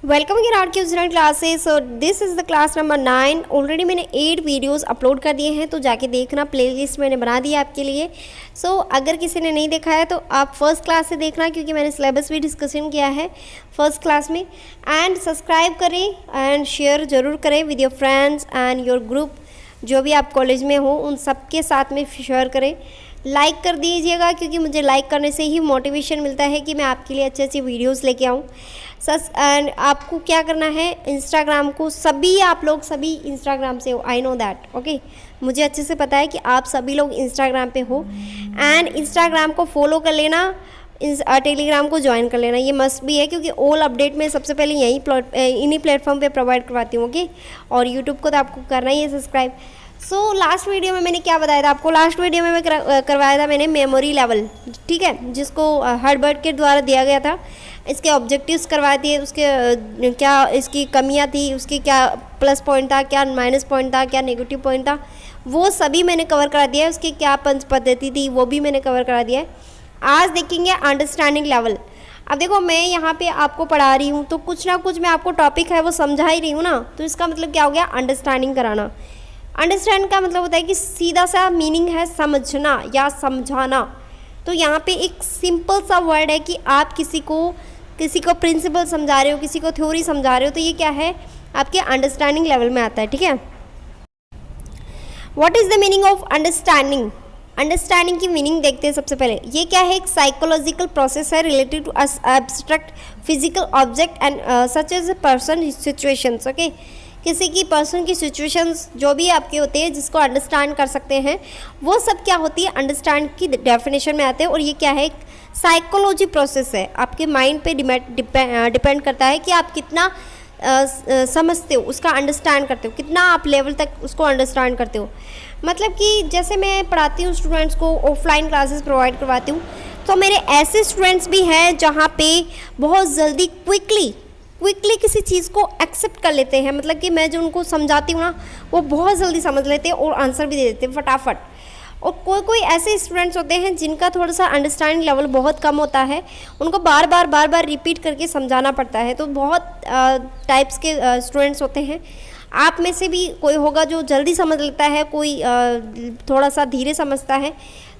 Welcome in our क्यूजनल classes. और this is the class number 9। Already मैंने 8 videos upload कर दिए हैं, तो जाके देखना, प्लेलिस्ट मैंने बना दी है आपके लिए। अगर किसी ने नहीं देखा है तो आप फर्स्ट क्लास से देखना, क्योंकि मैंने सिलेबस भी डिस्कशन किया है फर्स्ट क्लास में। एंड सब्सक्राइब करें एंड शेयर ज़रूर करें with your friends and your group, जो भी आप कॉलेज में हो उन सबके साथ में शेयर करें। लाइक कर दीजिएगा, क्योंकि मुझे लाइक करने से ही मोटिवेशन मिलता है कि मैं आपके लिए अच्छी अच्छी वीडियोस लेके आऊँ। एंड आपको क्या करना है, इंस्टाग्राम को आप लोग सभी इंस्टाग्राम से हो, आई नो दैट, ओके। मुझे अच्छे से पता है कि आप सभी लोग इंस्टाग्राम पे हो। एंड इंस्टाग्राम को फॉलो कर लेना, टेलीग्राम को ज्वाइन कर लेना, ये मस्ट भी है, क्योंकि ऑल अपडेट मैं सबसे पहले इन्हीं प्लेटफॉर्म पे प्रोवाइड करवाती हूँ, ओके। और यूट्यूब को तो आपको करना ही है सब्सक्राइब। लास्ट वीडियो में मैंने क्या बताया था आपको, लास्ट वीडियो में मैं करवाया था मैंने मेमोरी लेवल, ठीक है, जिसको हर्बर्ट के द्वारा दिया गया था। इसके ऑब्जेक्टिव्स करवाए थे, उसके क्या इसकी कमियां थी, उसकी क्या प्लस पॉइंट था, क्या माइनस पॉइंट था, क्या नेगेटिव पॉइंट था, वो सभी मैंने कवर करा दिया है। उसकी क्या पंच पद्धति थी वो भी मैंने कवर करा दिया है। आज देखेंगे अंडरस्टैंडिंग लेवल। अब देखो, मैं यहाँ पे आपको पढ़ा रही हूँ तो कुछ ना कुछ मैं आपको टॉपिक है वो समझा ही रही हूँ ना, तो इसका मतलब क्या हो गया, अंडरस्टैंडिंग कराना। अंडरस्टैंड का मतलब होता है कि सीधा सा मीनिंग है समझना या समझाना। तो यहाँ पे एक सिंपल सा वर्ड है कि आप किसी को प्रिंसिपल समझा रहे हो, किसी को थ्योरी समझा रहे हो, तो ये क्या है, आपके अंडरस्टैंडिंग लेवल में आता है, ठीक है। What is the meaning of understanding. Understanding की मीनिंग देखते हैं सबसे पहले। ये क्या है, एक साइकोलॉजिकल प्रोसेस है related to abstract physical object and such as a person situations, okay. किसी की पर्सन की सिचुएशंस जो भी आपके होते हैं जिसको अंडरस्टैंड कर सकते हैं, वो सब क्या होती है, अंडरस्टैंड की डेफिनेशन में आते हैं। और ये क्या है, एक साइकोलॉजी प्रोसेस है, आपके माइंड पे डिपेंड करता है कि आप कितना समझते हो, उसका अंडरस्टैंड करते हो, कितना आप लेवल तक उसको अंडरस्टैंड करते हो। मतलब कि जैसे मैं पढ़ाती हूँ स्टूडेंट्स को, ऑफलाइन क्लासेस प्रोवाइड करवाती हूँ, तो मेरे ऐसे स्टूडेंट्स भी हैं जहाँ पे बहुत जल्दी क्विकली किसी चीज़ को एक्सेप्ट कर लेते हैं। मतलब कि मैं जो उनको समझाती हूँ ना, वो बहुत जल्दी समझ लेते हैं और आंसर भी दे देते हैं फटाफट। और कोई ऐसे स्टूडेंट्स होते हैं जिनका थोड़ा सा अंडरस्टैंडिंग लेवल बहुत कम होता है, उनको बार बार रिपीट करके समझाना पड़ता है। तो बहुत टाइप्स के स्टूडेंट्स होते हैं। आप में से भी कोई होगा जो जल्दी समझ लेता है, कोई थोड़ा सा धीरे समझता है।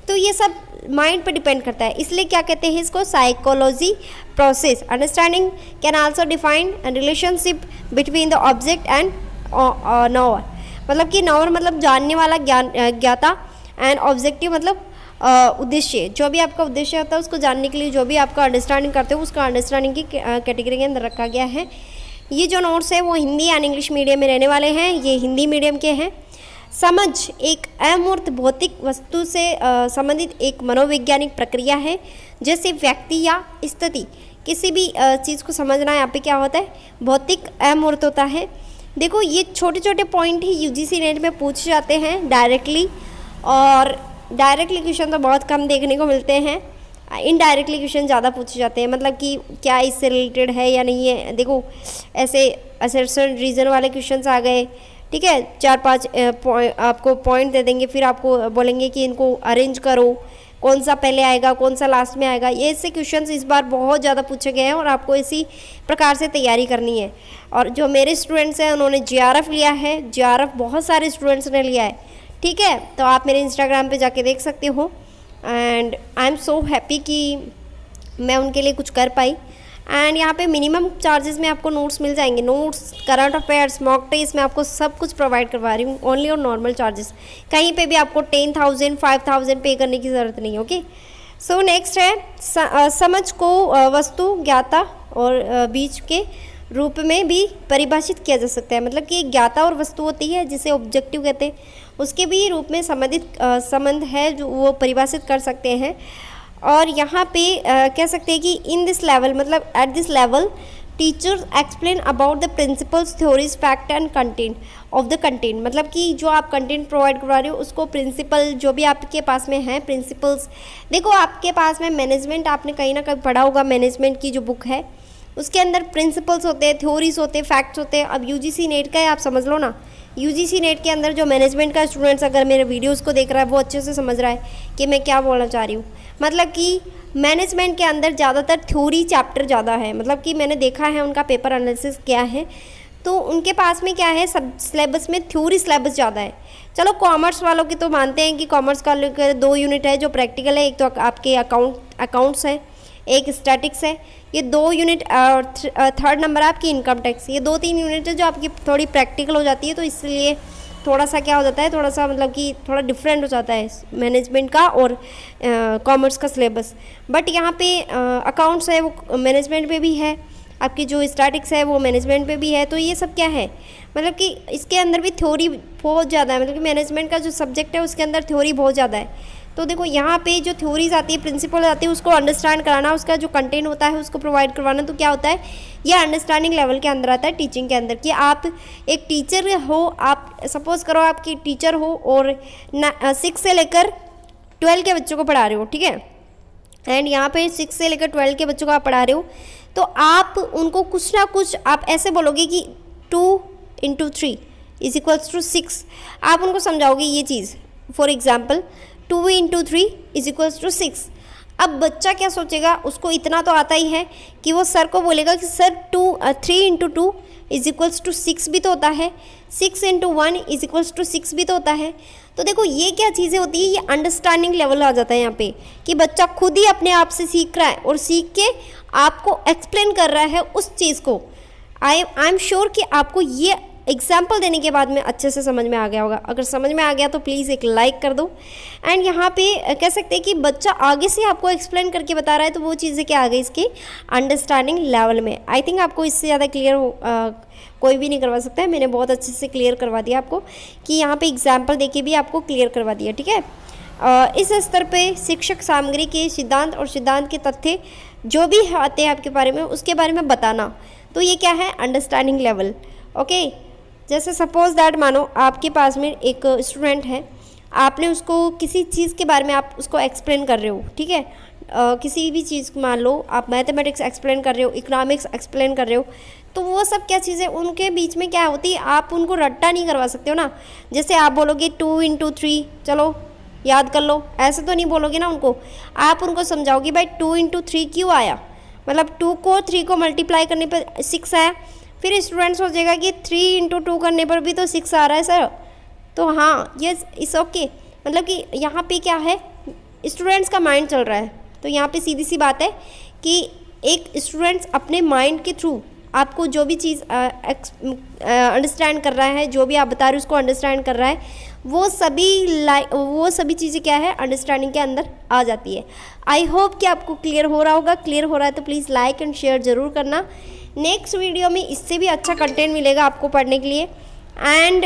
तो ये सब माइंड पर डिपेंड करता है, इसलिए क्या कहते हैं इसको, psychology process. Understanding can also define relationship between the object and नॉवर। मतलब कि नॉवर मतलब जानने वाला, ज्ञाता, एंड ऑब्जेक्टिव मतलब उद्देश्य। जो भी आपका उद्देश्य होता है उसको जानने के लिए जो भी आपका अंडरस्टैंडिंग करते हो, उसको अंडरस्टैंडिंग की कैटेगरी के अंदर रखा गया है। ये जो नोट्स है वो हिंदी एंड इंग्लिश मीडियम में रहने वाले हैं, ये हिंदी मीडियम के हैं। समझ एक अमूर्त भौतिक वस्तु से संबंधित एक मनोवैज्ञानिक प्रक्रिया है। जैसे व्यक्ति या स्थिति, किसी भी चीज़ को समझना यहाँ पे क्या होता है, भौतिक अमूर्त होता है। देखो, ये छोटे छोटे पॉइंट ही यूजीसी नेट में पूछे जाते हैं डायरेक्टली, और डायरेक्टली क्वेश्चन तो बहुत कम देखने को मिलते हैं, इनडायरेक्टली क्वेश्चन ज़्यादा पूछे जाते हैं। मतलब कि क्या इससे रिलेटेड है या नहीं है। देखो, ऐसे असर्शन रीजन वाले क्वेश्चंस आ गए, ठीक है, 4-5 आपको पॉइंट दे देंगे, फिर आपको बोलेंगे कि इनको अरेंज करो, कौन सा पहले आएगा, कौन सा लास्ट में आएगा। ये ऐसे क्वेश्चंस इस बार बहुत ज़्यादा पूछे गए हैं और आपको इसी प्रकार से तैयारी करनी है। और जो मेरे स्टूडेंट्स हैं उन्होंने JRF लिया है, JRF बहुत सारे स्टूडेंट्स ने लिया है, ठीक है। तो आप मेरे इंस्टाग्राम पे जाके देख सकते हो। And I am so happy कि मैं उनके लिए कुछ कर पाई। एंड यहाँ पे मिनिमम चार्जेस में आपको नोट्स मिल जाएंगे, notes, current affairs, mock test, मैं आपको सब कुछ प्रोवाइड करवा रही हूँ ओनली और नॉर्मल चार्जेस। कहीं पे भी आपको 10,000 5,000 पे करने की ज़रूरत नहीं, ओके। सो नेक्स्ट है समझ को वस्तु, ज्ञाता और बीज के रूप में भी परिभाषित किया जा सकता है। मतलब कि एक ज्ञाता और वस्तु होती है जिसे ऑब्जेक्टिव कहते हैं, उसके भी रूप में संबंध है जो वो परिभाषित कर सकते हैं। और यहाँ पे कह सकते हैं कि इन दिस लेवल, मतलब at this level teachers explain about the principles, theories, fact and content of the content. मतलब कि जो आप कंटेंट प्रोवाइड करवा रहे हो उसको प्रिंसिपल जो भी आपके पास में है, प्रिंसिपल्स। देखो, आपके पास में मैनेजमेंट, आपने कहीं ना कहीं पढ़ा होगा, मैनेजमेंट की जो बुक है उसके अंदर प्रिंसिपल्स होते हैं, थ्योरीज होते हैं, फैक्ट्स होते हैं। अब यूजीसी नेट का है, आप समझ लो ना, यूजीसी नेट के अंदर जो मैनेजमेंट का स्टूडेंट्स अगर मेरे वीडियोस को देख रहा है वो अच्छे से समझ रहा है कि मैं क्या बोलना चाह रही हूँ। मतलब कि मैनेजमेंट के अंदर ज़्यादातर थ्योरी चैप्टर ज़्यादा है, मतलब कि मैंने देखा है उनका पेपर एनालिसिस किया है, तो उनके पास में क्या है, सब सिलेबस में थ्योरी सिलेबस ज़्यादा है। चलो कॉमर्स वालों की तो मानते हैं कि कॉमर्स का 2 यूनिट है जो प्रैक्टिकल है, एक तो आपके अकाउंट्स है, एक स्टैटिक्स है, ये 2 यूनिट, और थर्ड नंबर आपकी इनकम टैक्स, ये 2-3 यूनिट है जो आपकी थोड़ी प्रैक्टिकल हो जाती है, तो इसलिए थोड़ा सा क्या हो जाता है, थोड़ा सा मतलब कि थोड़ा डिफरेंट हो जाता है मैनेजमेंट का और कॉमर्स का सिलेबस। बट यहाँ पे अकाउंट्स है वो मैनेजमेंट पे भी है, आपकी जो स्टैटिक्स है वो मैनेजमेंट पे भी है, तो ये सब क्या है, मतलब कि इसके अंदर भी थ्योरी बहुत ज़्यादा है, मतलब कि मैनेजमेंट का जो सब्जेक्ट है उसके अंदर थ्योरी बहुत ज़्यादा है। तो देखो यहाँ पे जो थ्योरीज आती है, प्रिंसिपल आती है, उसको अंडरस्टैंड कराना, उसका जो कंटेंट होता है उसको प्रोवाइड करवाना, तो क्या होता है, ये अंडरस्टैंडिंग लेवल के अंदर आता है टीचिंग के अंदर, कि आप एक टीचर हो, आप सपोज करो आपकी टीचर हो और 6 से लेकर 12 के बच्चों को पढ़ा रहे हो, ठीक है, एंड यहाँ पे 6 से लेकर 12 के बच्चों को आप पढ़ा रहे हो, तो आप उनको कुछ ना कुछ आप ऐसे बोलोगे कि 2 × 3 = 6, आप उनको समझाओगे ये चीज़। For example 2 × 3 = 6। अब बच्चा क्या सोचेगा, उसको इतना तो आता ही है कि वो सर को बोलेगा कि सर 3 × 2 = 6 भी तो होता है, 6 × 1 = 6 भी तो होता है। तो देखो ये क्या चीज़ें होती है, ये अंडरस्टैंडिंग लेवल आ जाता है यहाँ पे, कि बच्चा खुद ही अपने आप से सीख रहा है और सीख के आपको एक्सप्लेन कर रहा है उस चीज़ को। आई एम श्योर कि आपको ये एग्जाम्पल देने के बाद में अच्छे से समझ में आ गया होगा। अगर समझ में आ गया तो प्लीज़ एक लाइक कर दो। एंड यहाँ पे कह सकते हैं कि बच्चा आगे से आपको एक्सप्लेन करके बता रहा है, तो वो चीज़ें क्या आ गई इसके अंडरस्टैंडिंग लेवल में। आई थिंक आपको इससे ज़्यादा क्लियर कोई भी नहीं करवा सकता है, मैंने बहुत अच्छे से क्लियर करवा दिया आपको, कि यहाँ पे एग्जाम्पल देके भी आपको क्लियर करवा दिया, ठीक है। इस स्तर पे शिक्षक सामग्री के सिद्धांत और सिद्धांत के तथ्य जो भी आते हैं आपके बारे में, उसके बारे में बताना, तो ये क्या है, अंडरस्टैंडिंग लेवल। ओके, जैसे सपोज दैट मानो आपके पास में एक स्टूडेंट है, आपने उसको किसी चीज़ के बारे में आप उसको एक्सप्लेन कर रहे हो, ठीक है, किसी भी चीज़ मान लो आप मैथमेटिक्स एक्सप्लेन कर रहे हो, इकोनॉमिक्स एक्सप्लेन कर रहे हो, तो वो सब क्या चीज़ें उनके बीच में क्या होती है, आप उनको रट्टा नहीं करवा सकते हो ना। जैसे आप बोलोगे 2 × 3 चलो याद कर लो, ऐसे तो नहीं बोलोगे ना उनको, आप उनको समझाओगे भाई 2 × 3 क्यों आया, मतलब 2 को 3 को मल्टीप्लाई करने पर 6 आया। फिर स्टूडेंट सोचेगा कि 3 × 2 करने पर भी तो 6 आ रहा है सर, तो हाँ ये इट्स ओके, मतलब कि यहाँ पे क्या है, स्टूडेंट्स का माइंड चल रहा है। तो यहाँ पे सीधी सी बात है कि एक स्टूडेंट्स अपने माइंड के थ्रू आपको जो भी चीज़ अंडरस्टैंड कर रहा है, जो भी आप बता रहे हो उसको अंडरस्टैंड कर रहा है, वो सभी चीज़ें क्या है, अंडरस्टैंडिंग के अंदर आ जाती है। आई होप कि आपको क्लियर हो रहा होगा। क्लियर हो रहा है तो प्लीज़ लाइक एंड शेयर ज़रूर करना। नेक्स्ट वीडियो में इससे भी अच्छा कंटेंट मिलेगा आपको पढ़ने के लिए। And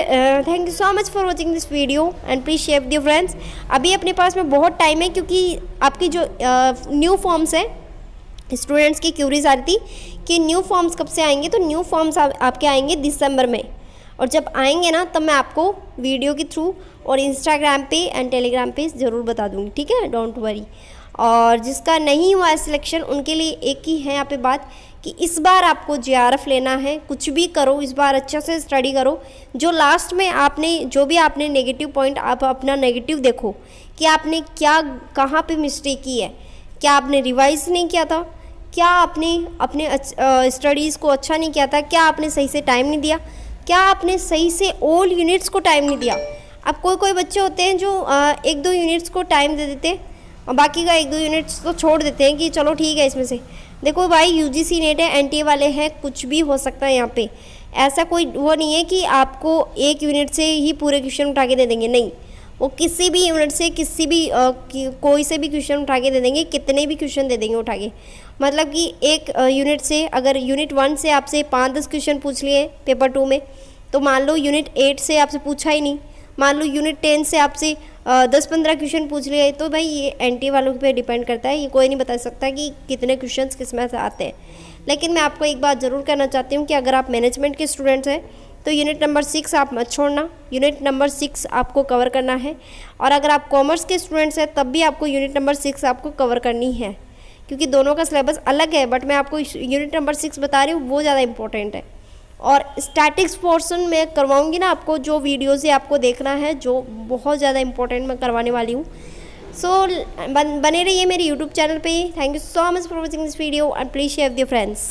thank you so much for watching this video and please share with your friends. अभी अपने पास में बहुत टाइम है, क्योंकि आपकी जो न्यू फॉर्म्स हैं, स्टूडेंट्स की क्यूरीज आ रही थी कि न्यू फॉर्म्स कब से आएंगे, तो न्यू फॉर्म्स आपके आएंगे दिसंबर में, और जब आएंगे ना तब मैं आपको वीडियो के थ्रू और इंस्टाग्राम पे एंड टेलीग्राम पे ज़रूर बता दूँगी, ठीक है, डोंट वरी। और जिसका नहीं हुआ है सिलेक्शन, उनके लिए एक ही है यहाँ पे बात कि इस बार आपको JRF लेना है, कुछ भी करो इस बार अच्छा से स्टडी करो। जो लास्ट में आपने जो भी आपने नेगेटिव पॉइंट, आप अपना नेगेटिव देखो कि आपने क्या कहाँ पे मिस्टेक की है, क्या आपने रिवाइज नहीं किया था, क्या आपने अपने स्टडीज़ को अच्छा नहीं किया था, क्या आपने सही से टाइम नहीं दिया, क्या आपने सही से ऑल यूनिट्स को टाइम नहीं दिया। अब कोई बच्चे होते हैं जो 1-2 यूनिट्स को टाइम दे देते हैं और बाकी का 1-2 यूनिट्स तो छोड़ देते हैं कि चलो ठीक है इसमें से। देखो भाई UGC नेट है, NTA वाले हैं, कुछ भी हो सकता है यहाँ पे। ऐसा कोई वो नहीं है कि आपको एक यूनिट से ही पूरे क्वेश्चन उठा के दे देंगे, नहीं, वो किसी भी यूनिट से किसी भी कोई से भी क्वेश्चन उठा के दे देंगे, कितने भी क्वेश्चन दे देंगे उठा के। मतलब कि एक यूनिट से अगर यूनिट 1 से आपसे 5-10 क्वेश्चन पूछ लिए पेपर 2 में, तो मान लो यूनिट 8 से आपसे पूछा ही नहीं, मान लो यूनिट 10 से आपसे 10-15 क्वेश्चन पूछ लिए, तो भाई ये NTA वालों पे डिपेंड करता है, ये कोई नहीं बता सकता कि कितने क्वेश्चंस किस में से आते हैं। लेकिन मैं आपको एक बात ज़रूर कहना चाहती हूँ कि अगर आप मैनेजमेंट के स्टूडेंट्स हैं तो यूनिट नंबर 6 आप मत छोड़ना, यूनिट नंबर 6 आपको कवर करना है। और अगर आप कॉमर्स के स्टूडेंट्स हैं तब भी आपको यूनिट नंबर 6 आपको कवर करनी है, क्योंकि दोनों का सिलेबस अलग है, बट मैं आपको यूनिट नंबर 6 बता रही हूँ, वो ज़्यादा इंपॉर्टेंट है। और स्टैटिक्स पोर्शन मैं करवाऊँगी ना आपको, जो वीडियोज़ है आपको देखना है, जो बहुत ज़्यादा इंपॉर्टेंट मैं करवाने वाली हूँ। सो बने रहिए मेरे यूट्यूब चैनल पे। Thank you so much for watching this video and please share with your friends.